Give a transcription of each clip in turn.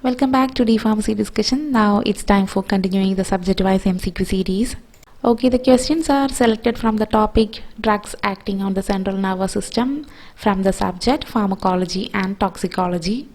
Welcome back to the pharmacy discussion. Now it's time for continuing the subject-wise MCQ series. Okay, the questions are selected from the topic drugs acting on the central nervous system from the subject pharmacology and toxicology.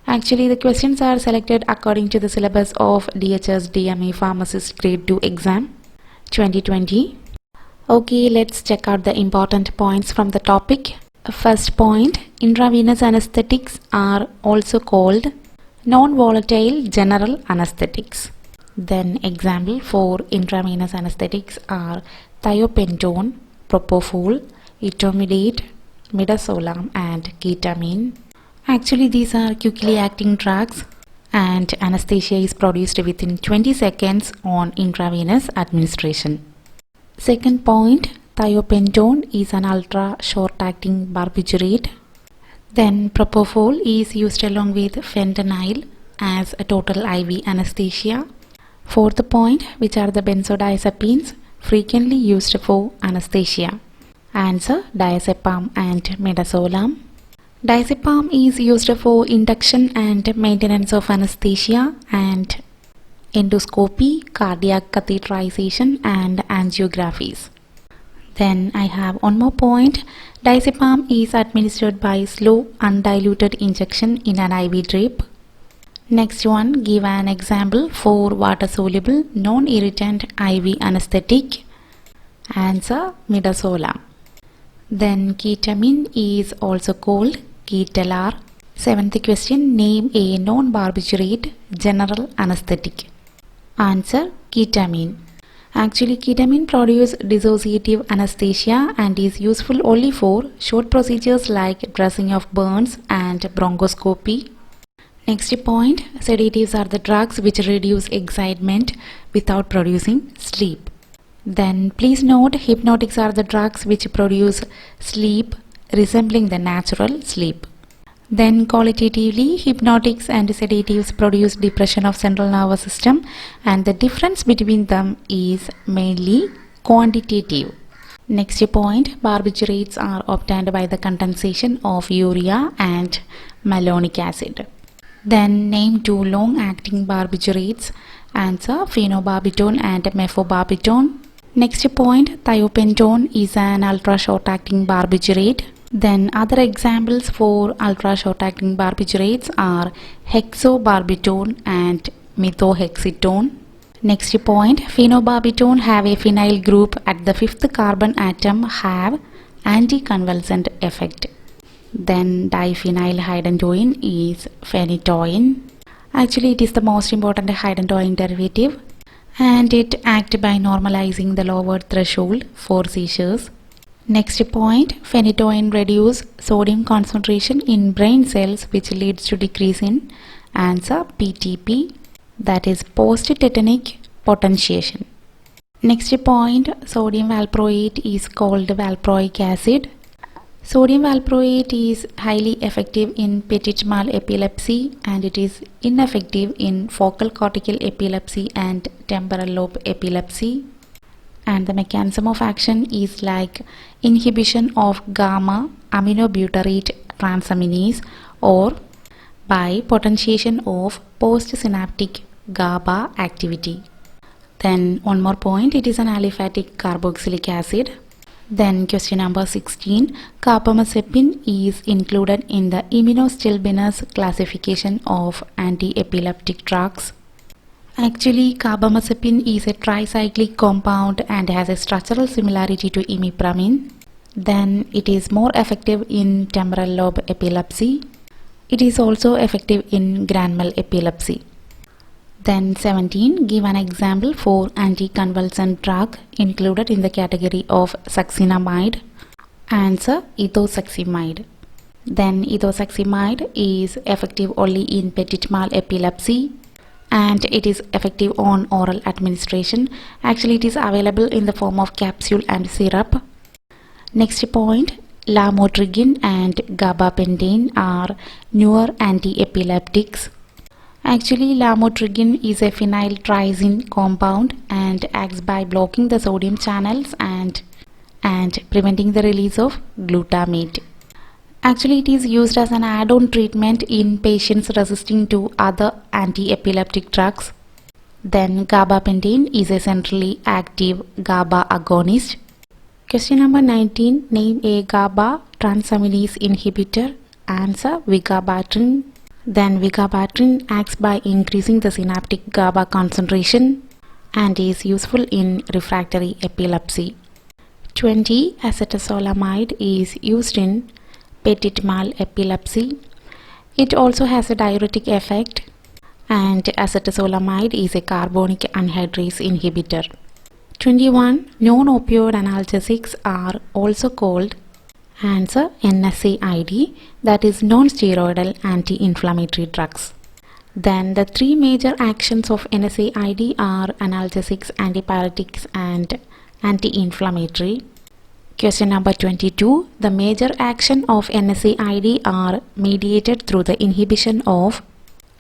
Actually, the questions are selected according to the syllabus of DHS DME Pharmacist Grade 2 exam 2020. Okay, let's check out the important points from the topic. First point, intravenous anesthetics are also called non-volatile general anesthetics. Then example for intravenous anesthetics are thiopentone, propofol, etomidate, midazolam and ketamine. Actually, these are quickly acting drugs and anesthesia is produced within 20 seconds on intravenous administration. Second point, thiopentone is an ultra short-acting barbiturate. Then propofol is used along with fentanyl as a total IV anesthesia. Fourth point, which are the benzodiazepines frequently used for anesthesia. Answer, diazepam and midazolam. Diazepam is used for induction and maintenance of anesthesia and endoscopy, cardiac catheterization and angiographies. Then I have one more point. Diazepam is administered by slow undiluted injection in an IV drip. Next one, give an example for water-soluble non-irritant IV anesthetic. Answer, midazolam. Then ketamine is also called Ketalar. Seventh question, name a non-barbiturate general anesthetic. Answer, ketamine. Actually, ketamine produces dissociative anesthesia and is useful only for short procedures like dressing of burns and bronchoscopy. Next point, sedatives are the drugs which reduce excitement without producing sleep. Then please note, hypnotics are the drugs which produce sleep resembling the natural sleep. Then qualitatively, hypnotics and sedatives produce depression of central nervous system and the difference between them is mainly quantitative. Next point, barbiturates are obtained by the condensation of urea and malonic acid. Then name two long-acting barbiturates. Answer, phenobarbital and meflobarbital. Next point, thiopentone is an ultra-short-acting barbiturate. Then other examples for ultra-short-acting barbiturates are hexobarbital and methotrexate. Next point, phenobarbital have a phenyl group at the fifth carbon atom have anticonvulsant effect. Then diphenylhydantoin is phenytoin. Actually, it is the most important hydantoin derivative and it acts by normalizing the lower threshold for seizures. Next point, phenytoin reduces sodium concentration in brain cells which leads to decrease in answer PTP, that is post-tetanic potentiation. Next point, sodium valproate is called valproic acid. Sodium valproate is highly effective in petit mal epilepsy and it is ineffective in focal cortical epilepsy and temporal lobe epilepsy. And the mechanism of action is like inhibition of gamma aminobutyrate transaminase or by potentiation of postsynaptic GABA activity. Then one more point, it is an aliphatic carboxylic acid. Then question number 16, carbamazepine is included in the immunostilbinous classification of anti-epileptic drugs. Actually, carbamazepine is a tricyclic compound and has a structural similarity to imipramine. Then it is more effective in temporal lobe epilepsy. It is also effective in grand mal epilepsy. Then 17, give an example for anticonvulsant drug included in the category of succinimide. Answer, ethosuximide. Then ethosuximide is effective only in petit mal epilepsy and it is effective on oral administration. Actually, it is available in the form of capsule and syrup. Next point, lamotrigine and gabapentin are newer anti-epileptics. Actually, lamotrigine is a phenyltrypsin compound and acts by blocking the sodium channels and preventing the release of glutamate. Actually, it is used as an add-on treatment in patients resisting to other anti-epileptic drugs. Then gabapentin is a centrally active GABA agonist. Question number 19. Name a GABA transaminase inhibitor. Answer vigabatrin. Then vigabatrin acts by increasing the synaptic GABA concentration and is useful in refractory epilepsy. 20. Acetazolamide is used in petit mal epilepsy. It also has a diuretic effect, and acetazolamide is a carbonic anhydrase inhibitor. 21. Non-opioid analgesics are also called answer NSAID, that is non-steroidal anti-inflammatory drugs. Then the three major actions of NSAID are analgesics, antipyretics and anti-inflammatory. Question number 22. The major action of NSAID are mediated through the inhibition of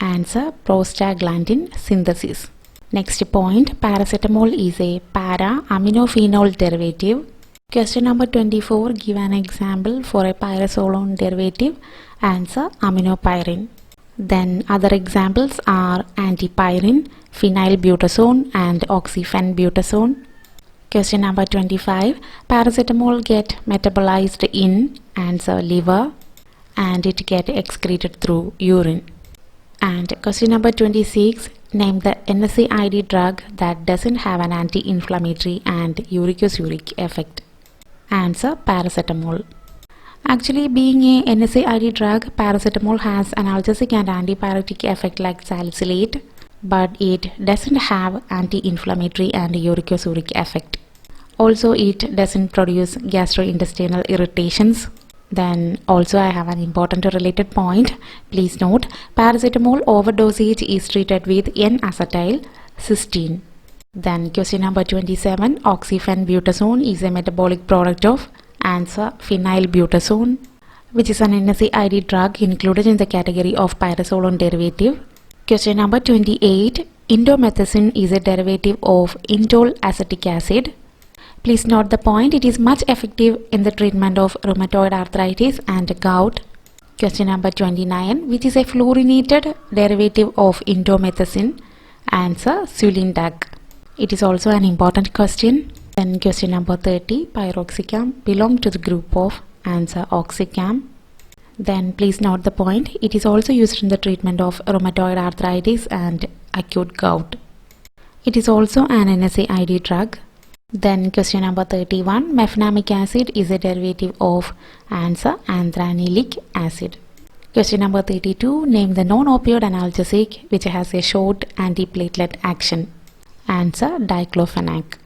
answer prostaglandin synthesis. Next point, paracetamol is a para-aminophenol derivative. Question number 24. Give an example for a pyrazolone derivative. Answer aminopyrin. Then other examples are antipyrin, phenylbutazone and oxyphenbutazone. Question number 25. Paracetamol get metabolized in answer liver and it get excreted through urine. And question number 26. Name the NSAID drug that doesn't have an anti-inflammatory and uricosuric effect. Answer paracetamol. Actually, being a NSAID drug, paracetamol has analgesic and antipyretic effect like salicylate, but it doesn't have anti-inflammatory and uricosuric effect. Also, it doesn't produce gastrointestinal irritations. Then also I have an important related point. Please note, paracetamol overdosage is treated with N-acetyl cysteine. Then question number 27. Oxyphenbutazone is a metabolic product of answer phenylbutazone, which is an NSAID drug included in the category of pyrazolone derivative. Question number 28. Indomethacin is a derivative of indole acetic acid. Please note the point, it is much effective in the treatment of rheumatoid arthritis and gout. Question number 29. Which is a fluorinated derivative of indomethacin? Answer sulindac. It is also an important question. Then question number 30. Piroxicam belong to the group of answer oxycam. Then please note the point, it is also used in the treatment of rheumatoid arthritis and acute gout. It is also an NSAID drug. Then question number 31. Mefenamic acid is a derivative of answer anthranylic acid. Question number 32. Name the non-opioid analgesic which has a short antiplatelet action. Answer diclofenac.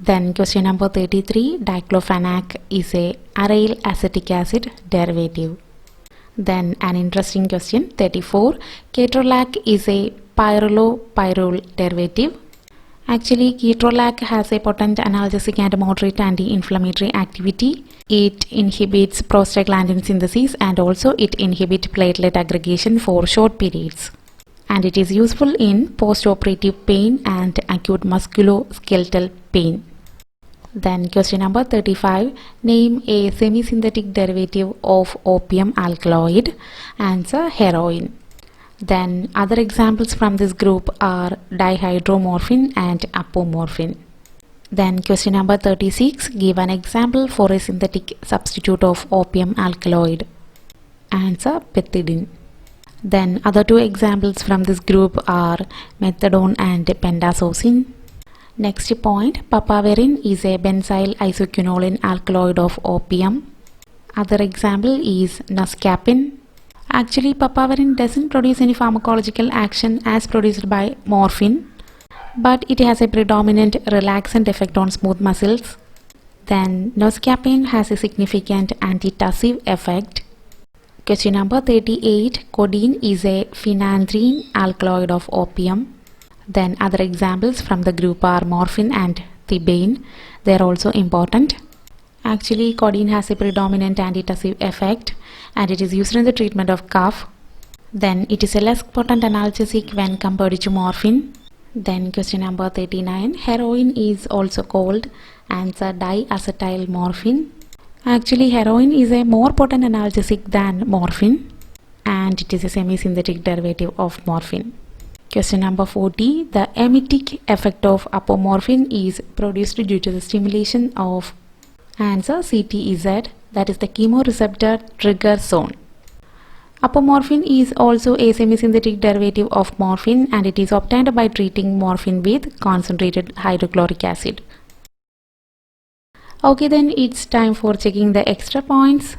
Then question number 33. Diclofenac is a aryl acetic acid derivative. Then an interesting question 34. Ketorolac is a pyrrolopyrrole derivative. Actually, ketorolac has a potent analgesic and moderate anti-inflammatory activity. It inhibits prostaglandin synthesis and also it inhibits platelet aggregation for short periods. And it is useful in post-operative pain and acute musculoskeletal pain. Then question number 35. Name a semi-synthetic derivative of opium alkaloid. Answer heroin. Then other examples from this group are dihydromorphine and apomorphine. Then question number 36. Give an example for a synthetic substitute of opium alkaloid. Answer pethidine. Then other two examples from this group are methadone and pentazocine. Next point, papaverine is a benzyl isoquinoline alkaloid of opium. Other example is noscapine. Actually, papaverine doesn't produce any pharmacological action as produced by morphine, but it has a predominant relaxant effect on smooth muscles. Then noscapine has a significant antitussive effect. Question number 38. Codeine is a phenanthrene alkaloid of opium. Then other examples from the group are morphine and thebaine. They are also important. Actually, codeine has a predominant antitussive effect and it is used in the treatment of cough. Then it is a less potent analgesic when compared to morphine. Then question number 39. Heroin is also called answer diacetyl morphine. Actually, heroin is a more potent analgesic than morphine, and it is a semi-synthetic derivative of morphine. Question number 40. The emetic effect of apomorphine is produced due to the stimulation of answer CTEZ, that is the chemoreceptor trigger zone. Apomorphine is also a semi-synthetic derivative of morphine, and it is obtained by treating morphine with concentrated hydrochloric acid. Okay, then it's time for checking the extra points.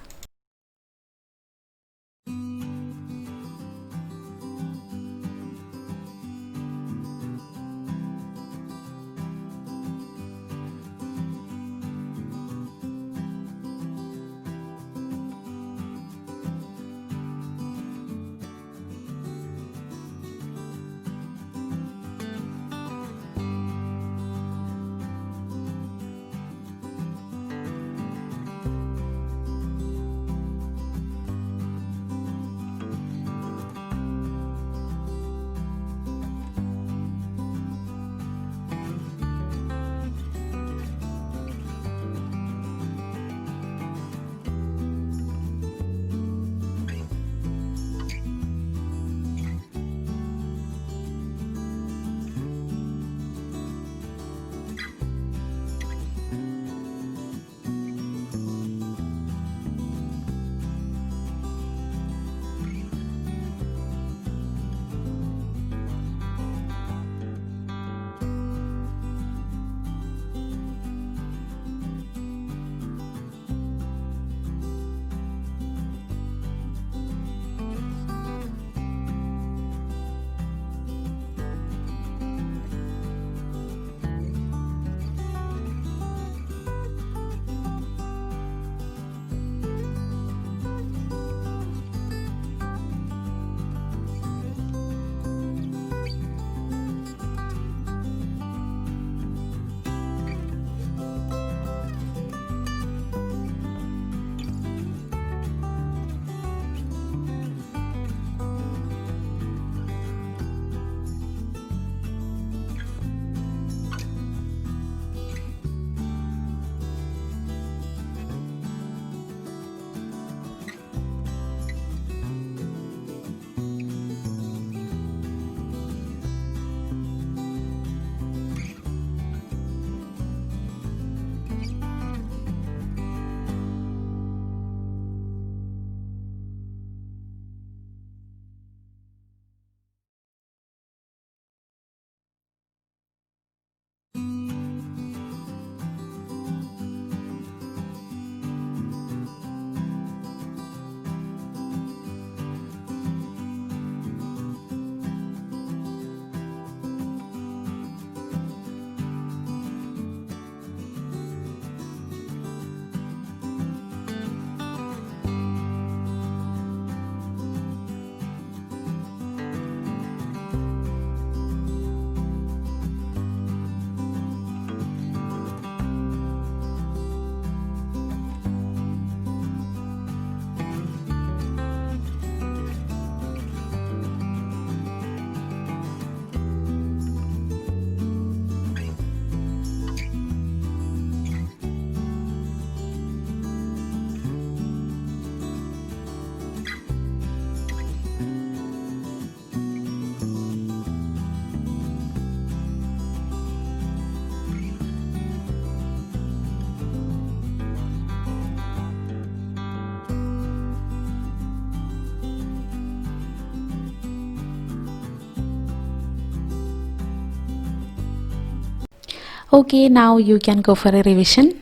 Okay, now you can go for a revision.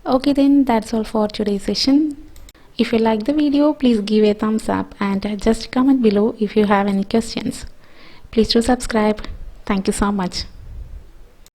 Okay, then that's all for today's session. If you like the video, please give a thumbs up and just comment below if you have any questions. Please do subscribe. Thank you so much.